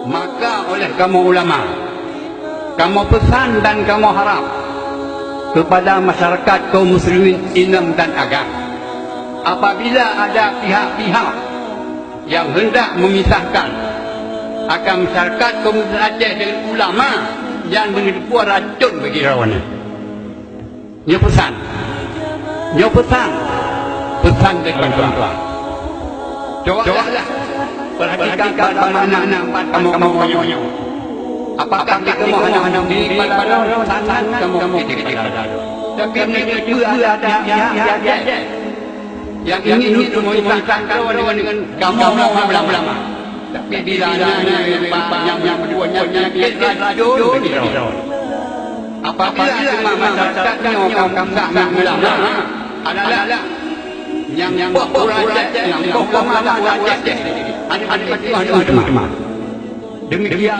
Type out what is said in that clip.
maka oleh kamu ulama, kamu pesan dan kamu harap kepada masyarakat kaum muslimin Islam dan Agam, apabila ada pihak-pihak yang hendak memisahkan akan masyarakat kaum muslimin Aceh dengan ulama, yang berbuat racun bagi rawanan. Nyo pesan ke tuan-tuan, cobalah perhatikan bagaimana kamu menyonya. Apakah kamu hanya di pada sanad kamu tidak? Tapi juga ada yang ingin untuk memisahkan kawan dengan kamu ulama. Tapi bila yang berbuatnya racun bagi rawanan. Apabila masyarakat kaum ulama adalah yang demikian